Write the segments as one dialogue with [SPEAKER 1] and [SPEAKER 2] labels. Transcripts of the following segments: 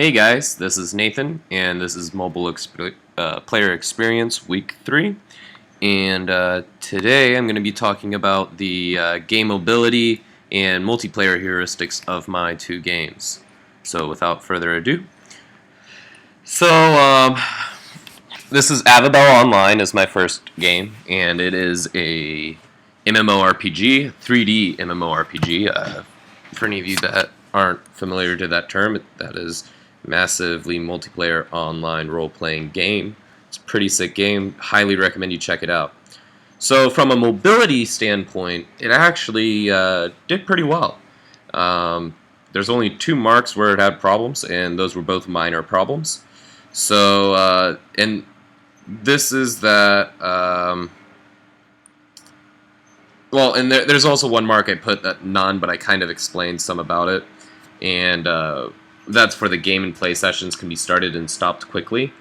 [SPEAKER 1] Hey guys, this is Nathan, and this is Player Experience Week 3. And today I'm going to be talking about the game mobility and multiplayer heuristics of my two games. So without further ado, so this is Avabel Online is my first game, and it is a MMORPG, 3D MMORPG. For any of you that aren't familiar to that term, that is massively multiplayer online role-playing game. It's a pretty sick game. Highly recommend you check it out. So from a mobility standpoint, it actually did pretty well. There's only 2 marks where it had problems, and those were both minor problems. So, and this is that, well, and there's also one mark I put that none, but I kind of explained some about it. And that's for the game and play sessions can be started and stopped quickly.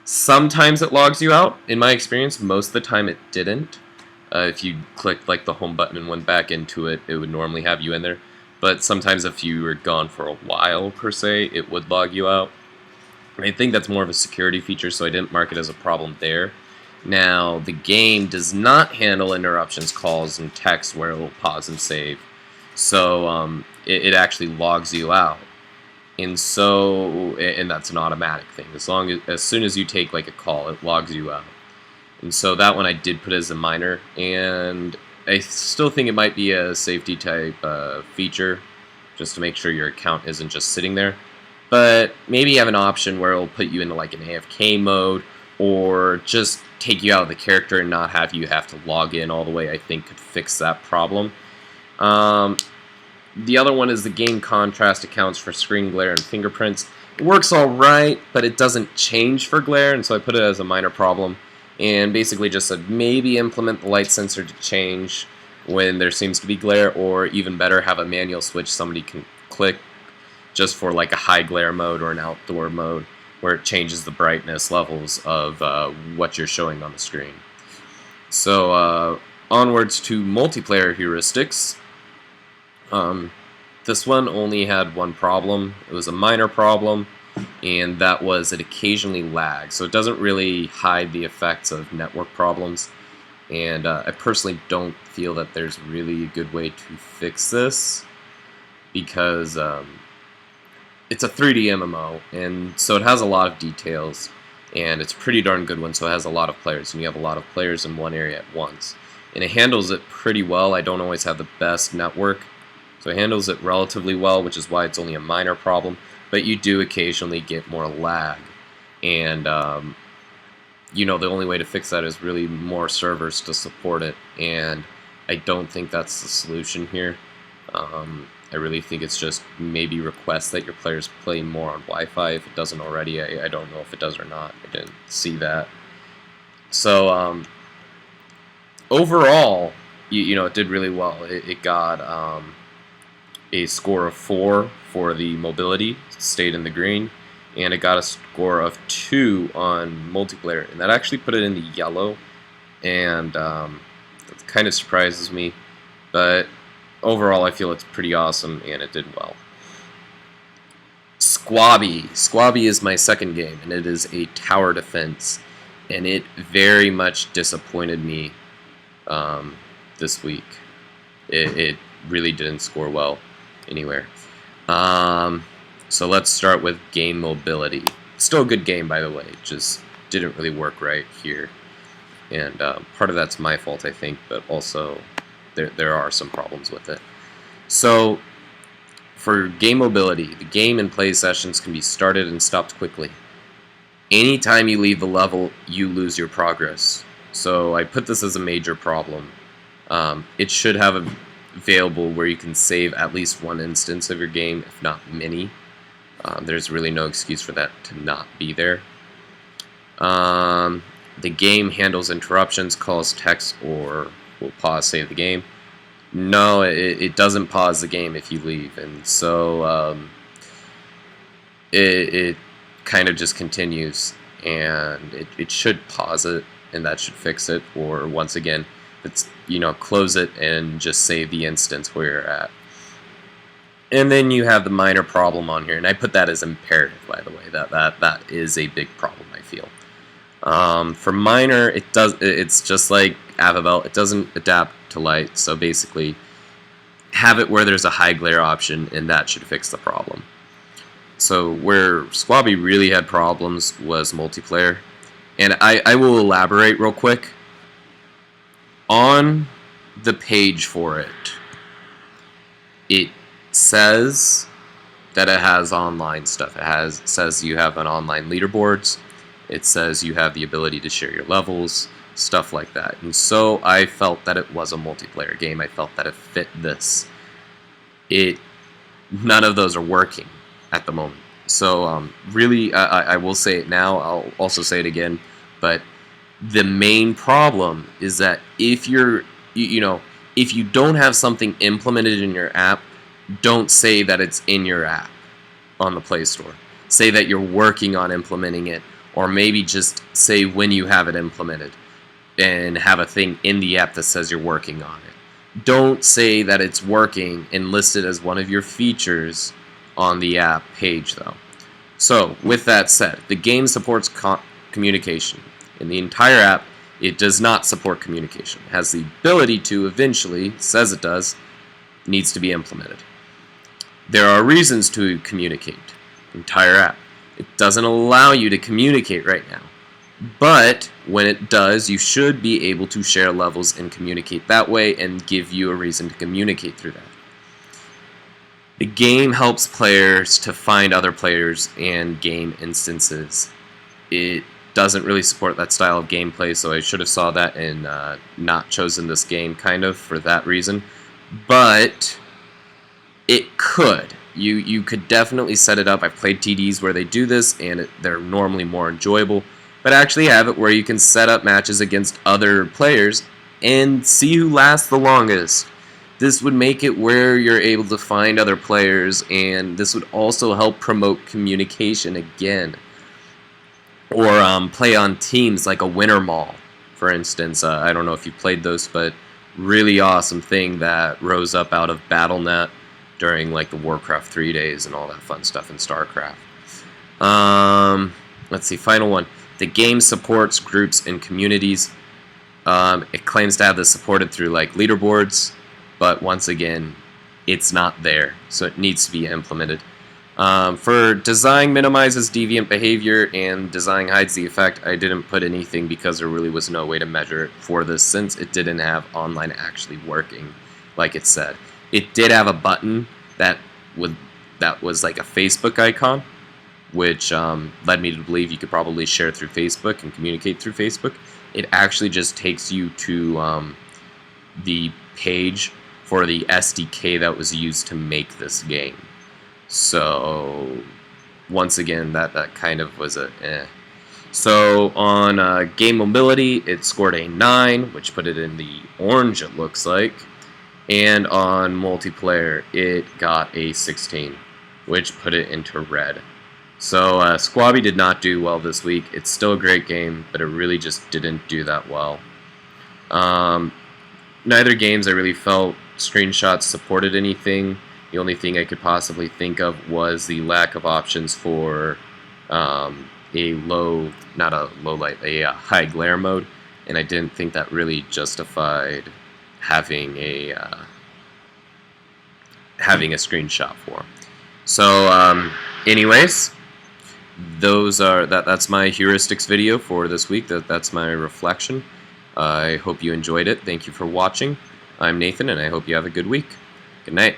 [SPEAKER 1] Sometimes it logs you out. In my experience, most of the time it didn't. If you clicked like the home button and went back into it, it would normally have you in there. But sometimes if you were gone for a while, per se, it would log you out. I think that's more of a security feature, so I didn't mark it as a problem there. Now, the game does not handle interruptions, calls, and texts where it will pause and save. So it actually logs you out. And that's an automatic thing. As soon as you take like a call, it logs you out. And so that one I did put as a minor, and I still think it might be a safety type feature, just to make sure your account isn't just sitting there. But maybe you have an option where it'll put you into like an AFK mode, or just take you out of the character and not have you have to log in all the way. I think could fix that problem. The other one is the game contrast accounts for screen glare and fingerprints. It works alright, but it doesn't change for glare, and so I put it as a minor problem. And basically just said maybe implement the light sensor to change when there seems to be glare, or even better, have a manual switch somebody can click just for like a high glare mode or an outdoor mode where it changes the brightness levels of what you're showing on the screen. So onwards to multiplayer heuristics. This one only had one problem. It was a minor problem, and that was it occasionally lags. So it doesn't really hide the effects of network problems. And I personally don't feel that there's really a good way to fix this, because it's a 3D MMO, and so it has a lot of details, and it's a pretty darn good one, so it has a lot of players, and you have a lot of players in one area at once. And it handles it pretty well. I don't always have the best network, so it handles it relatively well, which is why it's only a minor problem, but you do occasionally get more lag. And, you know, the only way to fix that is really more servers to support it, and I don't think that's the solution here. I really think it's just maybe request that your players play more on Wi-Fi if it doesn't already. I don't know if it does or not. I didn't see that. So, overall, you know, it did really well. It got a score of 4 for the mobility, stayed in the green, and it got a score of 2 on multiplayer, and that actually put it in the yellow, and that kind of surprises me, but overall I feel it's pretty awesome, and it did well. Squabby. Squabby is my second game, and it is a tower defense, and it very much disappointed me this week. It really didn't score well anywhere. So let's start with game mobility. Still a good game, by the way, just didn't really work right here. And part of that's my fault, I think, but also there are some problems with it. So for game mobility, the game and play sessions can be started and stopped quickly. Anytime you leave the level, you lose your progress. So I put this as a major problem. It should have available where you can save at least one instance of your game, if not many. There's really no excuse for that to not be there. The game handles interruptions, calls, text, or will pause, save the game. No, it doesn't pause the game if you leave, and so it kind of just continues, and it should pause it, and that should fix it. Or once again, it's, you know, close it and just save the instance where you're at. And then you have the minor problem on here, and I put that as imperative, by the way. That is a big problem, I feel. For minor, it's just like Avabel. It doesn't adapt to light, so basically have it where there's a high glare option, and that should fix the problem. So where Squabby really had problems was multiplayer, and I will elaborate real quick. On the page for it, it says that it has online stuff. It says you have an online leaderboards. It says you have the ability to share your levels, stuff like that. And so I felt that it was a multiplayer game. I felt that it fit this. None of those are working at the moment. So really, I will say it now. I'll also say it again. But the main problem is that if if you don't have something implemented in your app, don't say that it's in your app on the Play Store. Say that you're working on implementing it, or maybe just say when you have it implemented and have a thing in the app that says you're working on it. Don't say that it's working and list it as one of your features on the app page, though. So, with that said, the game supports communication. In the entire app, it does not support communication. It has the ability to eventually, says it does, needs to be implemented. There are reasons to communicate. Entire app. It doesn't allow you to communicate right now. But when it does, you should be able to share levels and communicate that way and give you a reason to communicate through that. The game helps players to find other players and game instances. It doesn't really support that style of gameplay, so I should have saw that and not chosen this game kind of for that reason. But it could. You could definitely set it up. I've played TDs where they do this, and they're normally more enjoyable. But actually have it where you can set up matches against other players and see who lasts the longest. This would make it where you're able to find other players, and this would also help promote communication again. Or play on teams like a Winter Mall, for instance. I don't know if you played those, but really awesome thing that rose up out of BattleNet during like the Warcraft 3 days and all that fun stuff in StarCraft. Let's see, final one. The game supports groups and communities. It claims to have this supported through like leaderboards, but once again, it's not there, so it needs to be implemented. For design minimizes deviant behavior and design hides the effect, I didn't put anything because there really was no way to measure it for this since it didn't have online actually working like it said. It did have a button that was like a Facebook icon, which led me to believe you could probably share through Facebook and communicate through Facebook. It actually just takes you to the page for the SDK that was used to make this game. So once again, that kind of was a eh. So on game mobility, it scored a 9, which put it in the orange, it looks like. And on multiplayer, it got a 16, which put it into red. So Squabby did not do well this week. It's still a great game, but it really just didn't do that well. Neither games I really felt screenshots supported anything. The only thing I could possibly think of was the lack of options for a high glare mode, and I didn't think that really justified having a screenshot for. So, anyways, that's my heuristics video for this week. That's my reflection. I hope you enjoyed it. Thank you for watching. I'm Nathan, and I hope you have a good week. Good night.